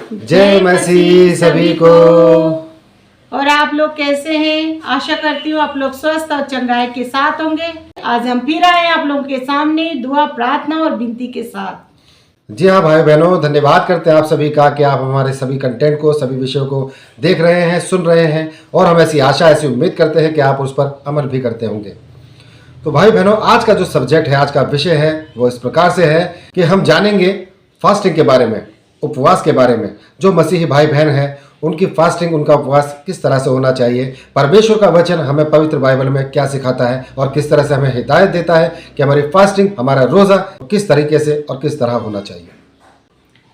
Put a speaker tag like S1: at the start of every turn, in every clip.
S1: जय मसीह सभी को।
S2: और आप लोग कैसे हैं? आशा करती हूँ आप लोग स्वस्थ और चंगाई के साथ होंगे। आज हम फिर आए आप लोगों के सामने दुआ, प्रार्थना और विनती के साथ।
S1: जी हाँ भाई बहनों, धन्यवाद करते हैं आप सभी का कि आप हमारे सभी कंटेंट को, सभी विषयों को देख रहे हैं, सुन रहे हैं और हम ऐसी आशा, ऐसी उम्मीद करते हैं कि आप उस पर अमल भी करते होंगे। तो भाई बहनों, आज का जो सब्जेक्ट है, आज का विषय है, वो इस प्रकार से है कि हम जानेंगे फास्टिंग के बारे में, उपवास के बारे में। जो मसीही भाई बहन हैं उनकी फास्टिंग, उनका उपवास किस तरह से होना चाहिए, परमेश्वर का वचन हमें पवित्र बाइबल में क्या सिखाता है और किस तरह से हमें हिदायत देता है कि हमारी फास्टिंग, हमारा रोज़ा किस तरीके से और किस तरह होना चाहिए।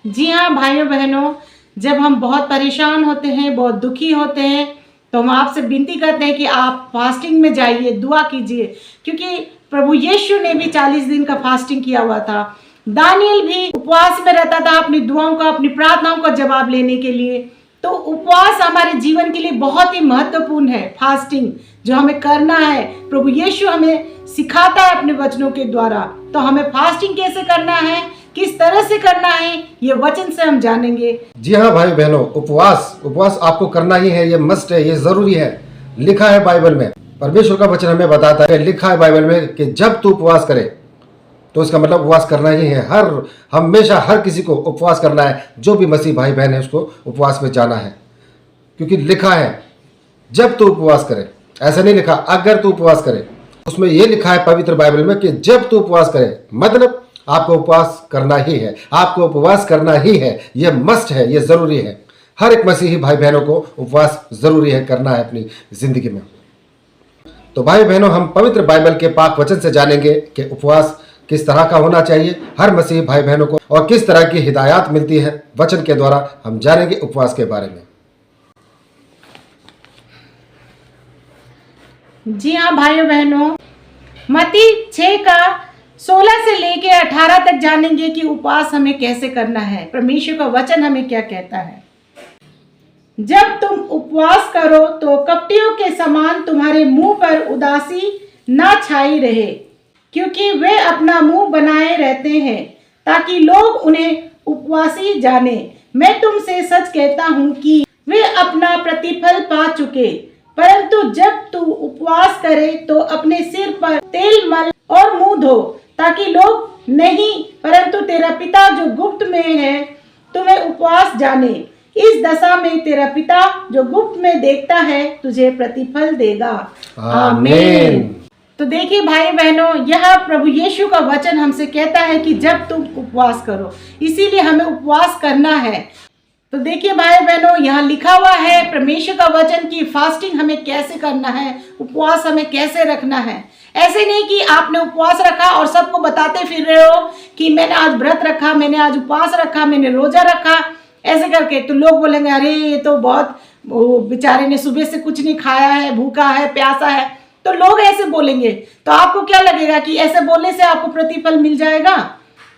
S2: जी हाँ भाइयों बहनों, जब हम बहुत परेशान होते हैं, बहुत दुखी होते हैं, तो हम आपसे विनती करते हैं कि आप फास्टिंग में जाइए, दुआ कीजिए, क्योंकि प्रभु यीशु ने भी 40 दिन का फास्टिंग किया हुआ था। दानियल भी उपवास में रहता था अपनी दुआओं का, अपनी प्रार्थनाओं का जवाब लेने के लिए। तो उपवास हमारे जीवन के लिए बहुत ही महत्वपूर्ण है। फास्टिंग जो हमें करना है, प्रभु यीशु हमें सिखाता है अपने वचनों के द्वारा। तो हमें फास्टिंग कैसे करना है, किस तरह से करना है, ये वचन से हम जानेंगे।
S1: जी हाँ भाई बहनों, उपवास आपको करना ही है, ये मस्ट है, ये जरूरी है। लिखा है बाइबल में, परमेश्वर का वचन हमें बताता है, लिखा है बाइबल में कि जब तू उपवास करे तो इसका मतलब उपवास करना ही है। हमेशा हर किसी को उपवास करना है। जो भी मसीह भाई बहन है उसको उपवास में जाना है, क्योंकि लिखा है जब तू उपवास करे। ऐसा नहीं लिखा अगर तू उपवास करे, उसमें यह लिखा है पवित्र बाइबल में कि जब तू उपवास करे, मतलब आपको उपवास करना ही है, आपको उपवास करना ही है। यह मस्ट है, यह जरूरी है। हर एक मसीही भाई बहनों को उपवास जरूरी है, करना है अपनी जिंदगी में। तो भाई बहनों, हम पवित्र बाइबल के पाक वचन से जानेंगे कि उपवास किस तरह का होना चाहिए हर मसीही भाई बहनों को, और किस तरह की हिदायत मिलती है वचन के द्वारा। हम जानेंगे उपवास के बारे में।
S2: जी हाँ भाइयों बहनों, मत्ती 6 का 16 से लेके 18 तक जानेंगे कि उपवास हमें कैसे करना है, परमेश्वर का वचन हमें क्या कहता है। जब तुम उपवास करो तो कपटियों के समान तुम्हारे मुंह पर उदासी ना छाई रहे, क्योंकि वे अपना मुंह बनाए रहते हैं ताकि लोग उन्हें उपवासी जाने। मैं तुमसे सच कहता हूँ कि वे अपना प्रतिफल पा चुके। परंतु जब तू उपवास करे तो अपने सिर पर तेल मल और मुंह धो, ताकि लोग नहीं परंतु तेरा पिता जो गुप्त में है तुम्हें उपवास जाने। इस दशा में तेरा पिता जो गुप्त में देखता है तुझे प्रतिफल देगा। आमीन। तो देखिए भाई बहनों, यह प्रभु यीशु का वचन हमसे कहता है कि जब तुम उपवास करो, इसीलिए हमें उपवास करना है। तो देखिए भाई बहनों, यहाँ लिखा हुआ है परमेश्वर का वचन की फास्टिंग हमें कैसे करना है, उपवास हमें कैसे रखना है। ऐसे नहीं कि आपने उपवास रखा और सबको बताते फिर रहे हो कि मैंने आज व्रत रखा, मैंने आज उपवास रखा, मैंने रोजा रखा। ऐसे करके तो लोग बोलेंगे अरे ये तो बहुत बेचारे ने सुबह से कुछ नहीं खाया है, भूखा है, प्यासा है। तो लोग ऐसे बोलेंगे, तो आपको क्या लगेगा कि ऐसे बोलने से आपको प्रतिफल मिल जाएगा?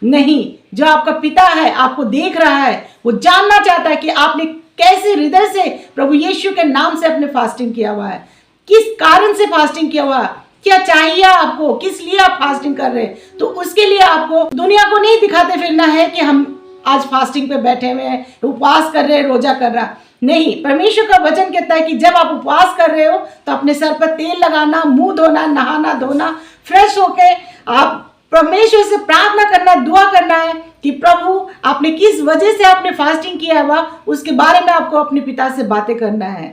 S2: नहीं। जो आपका पिता है आपको देख रहा है, वो जानना चाहता है कि आपने कैसे हृदय से प्रभु यीशु के नाम से अपने फास्टिंग किया हुआ है, किस कारण से फास्टिंग किया हुआ है, क्या चाहिए आपको, किस लिए आप फास्टिंग कर रहे हैं। तो उसके लिए आपको दुनिया को नहीं दिखाते फिरना है कि हम आज फास्टिंग पे बैठे हुए हैं, उपवास कर रहे हैं, रोजा कर रहा नहीं। परमेश्वर का वचन कहता है कि जब आप उपवास कर रहे हो तो अपने सर पर तेल लगाना, मुंह धोना, नहाना धोना, फ्रेश होके आप परमेश्वर से प्रार्थना करना, दुआ करना है कि प्रभु आपने किस वजह से आपने फास्टिंग किया हुआ, उसके बारे में आपको अपने पिता से बातें करना है।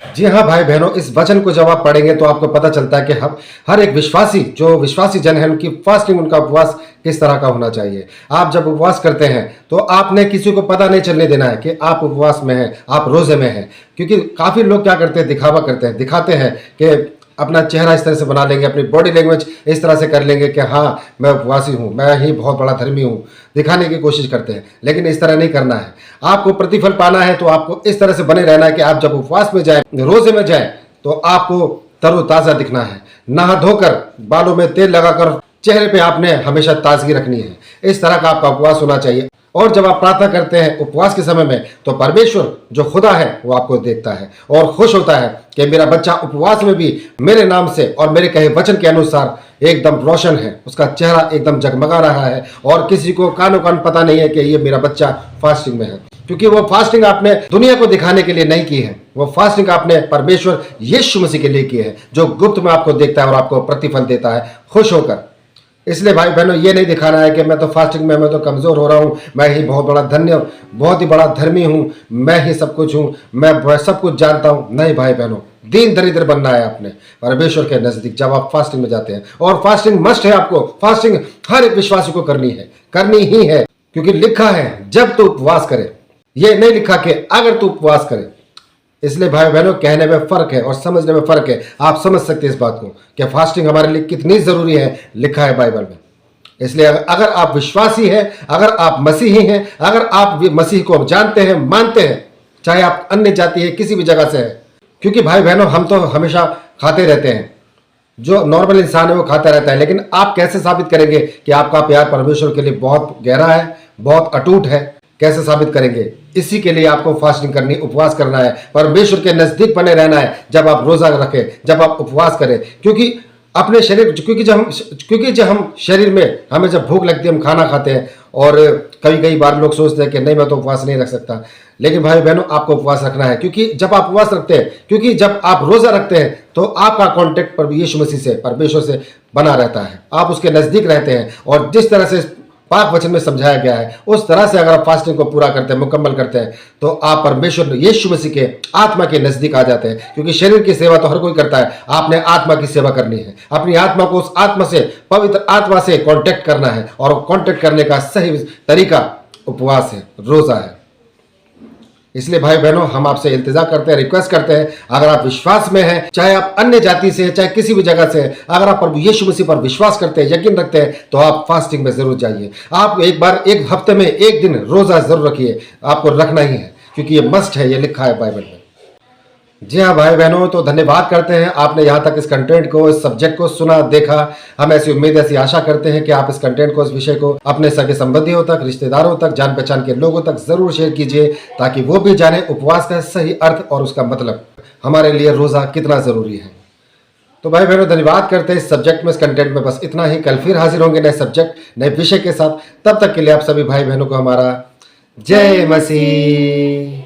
S1: जी हाँ भाई बहनों, इस वचन को जब आप पढ़ेंगे तो आपको पता चलता है कि हम हर एक विश्वासी, जो विश्वासी जन है, उनकी फास्टिंग, उनका उपवास किस तरह का होना चाहिए। आप जब उपवास करते हैं तो आपने किसी को पता नहीं चलने देना है कि आप उपवास में हैं, आप रोजे में हैं। क्योंकि काफ़ी लोग क्या करते हैं, दिखावा करते हैं, दिखाते हैं कि अपना चेहरा इस तरह से बना लेंगे, अपनी बॉडी लैंग्वेज इस तरह से कर लेंगे कि हाँ मैं उपवासी हूँ, मैं ही बहुत बड़ा धर्मी हूँ, दिखाने की कोशिश करते हैं। लेकिन इस तरह नहीं करना है। आपको प्रतिफल पाना है तो आपको इस तरह से बने रहना है कि आप जब उपवास में जाएं, रोजे में जाएं, तो आपको तरोताज़ा दिखना है। नहा धोकर, बालों में तेल लगाकर चेहरे पे आपने हमेशा ताजगी रखनी है। इस तरह का आपका उपवास होना चाहिए। और जब आप प्रार्थना करते हैं उपवास के समय में, तो परमेश्वर जो खुदा है वो आपको देखता है और खुश होता है कि मेरा बच्चा उपवास में भी मेरे नाम से और मेरे कहे वचन के अनुसार एकदम रोशन है, उसका चेहरा एकदम जगमगा रहा है और किसी को कानो कान पता नहीं है कि ये मेरा बच्चा फास्टिंग में है। क्योंकि वो फास्टिंग आपने दुनिया को दिखाने के लिए नहीं की है, वो फास्टिंग आपने परमेश्वर यीशु मसीह के लिए की है, जो गुप्त में आपको देखता है और आपको प्रतिफल देता है खुश होकर। इसलिए भाई बहनों, ये नहीं दिखाना है कि मैं तो फास्टिंग में मैं तो कमजोर हो रहा हूँ, मैं ही बहुत बड़ा धन्य, बहुत ही बड़ा धर्मी हूँ, मैं ही सब कुछ हूँ, मैं सब कुछ जानता हूँ। नहीं भाई बहनों, दीन दरिद्र बनना है आपने परमेश्वर के नजदीक जब आप फास्टिंग में जाते हैं। और फास्टिंग मस्ट है, आपको फास्टिंग हर एक विश्वासी को करनी है, करनी ही है, क्योंकि लिखा है जब तू उपवास करे, ये नहीं लिखा कि अगर तू उपवास करे। इसलिए भाई बहनों, कहने में फर्क है और समझने में फर्क है। आप समझ सकते हैं इस बात को कि फास्टिंग हमारे लिए कितनी जरूरी है, लिखा है बाइबल में। इसलिए अगर आप विश्वासी हैं, अगर आप मसीही हैं, अगर आप मसीह को जानते हैं, मानते हैं, चाहे आप अन्य जाति है, किसी भी जगह से है, क्योंकि भाई बहनों हम तो हमेशा खाते रहते हैं, जो नॉर्मल इंसान है वो खाता रहता है, लेकिन आप कैसे साबित करेंगे कि आपका प्यार परमेश्वर के लिए बहुत गहरा है, बहुत अटूट है? कैसे साबित करेंगे? इसी के लिए आपको फास्टिंग करनी, उपवास करना है, परमेश्वर के नजदीक बने रहना है। जब आप रोजा रखें, जब आप उपवास करें, क्योंकि अपने शरीर, क्योंकि जब हम शरीर में हमें जब भूख लगती है हम खाना खाते हैं, और कई बार लोग सोचते हैं कि नहीं मैं तो उपवास नहीं रख सकता। लेकिन भाई बहनों, आपको उपवास रखना है, क्योंकि जब आप उपवास रखते हैं, क्योंकि जब आप रोजा रखते हैं तो आपका कॉन्टेक्ट पर यीशु मसीह से, परमेश्वर से बना रहता है, आप उसके नजदीक रहते हैं। और जिस तरह से पाक वचन में समझाया गया है उस तरह से अगर आप फास्टिंग को पूरा करते हैं, मुकम्मल करते हैं, तो आप परमेश्वर यीशु मसीह के आत्मा के नजदीक आ जाते हैं। क्योंकि शरीर की सेवा तो हर कोई करता है, आपने आत्मा की सेवा करनी है, अपनी आत्मा को उस आत्मा से, पवित्र आत्मा से कांटेक्ट करना है। और कांटेक्ट करने का सही तरीका उपवास है, रोजा है। इसलिए भाई बहनों, हम आपसे इंतजार करते हैं, रिक्वेस्ट करते हैं, अगर आप विश्वास में हैं, चाहे आप अन्य जाति से, चाहे किसी भी जगह से, अगर आप प्रभु यीशु मसीह पर विश्वास करते हैं, यकीन रखते हैं, तो आप फास्टिंग में जरूर जाइए। आप एक बार, एक हफ्ते में एक दिन रोजा जरूर रखिए, आपको रखना ही है, क्योंकि ये मस्ट है, ये लिखा है बाइबल में। जी हाँ भाई बहनों, तो धन्यवाद करते हैं आपने यहाँ तक इस कंटेंट को, इस सब्जेक्ट को सुना, देखा। हम ऐसी उम्मीद, ऐसी आशा करते हैं कि आप इस कंटेंट को, इस विषय को अपने सगे संबंधियों तक, रिश्तेदारों तक, जान पहचान के लोगों तक जरूर शेयर कीजिए, ताकि वो भी जाने उपवास का सही अर्थ और उसका मतलब, हमारे लिए रोजा कितना जरूरी है। तो भाई बहनों, धन्यवाद करते हैं इस सब्जेक्ट में, इस कंटेंट में बस इतना ही। कल फिर हाजिर होंगे नए सब्जेक्ट, नए विषय के साथ। तब तक के लिए आप सभी भाई बहनों को हमारा जय मसीह।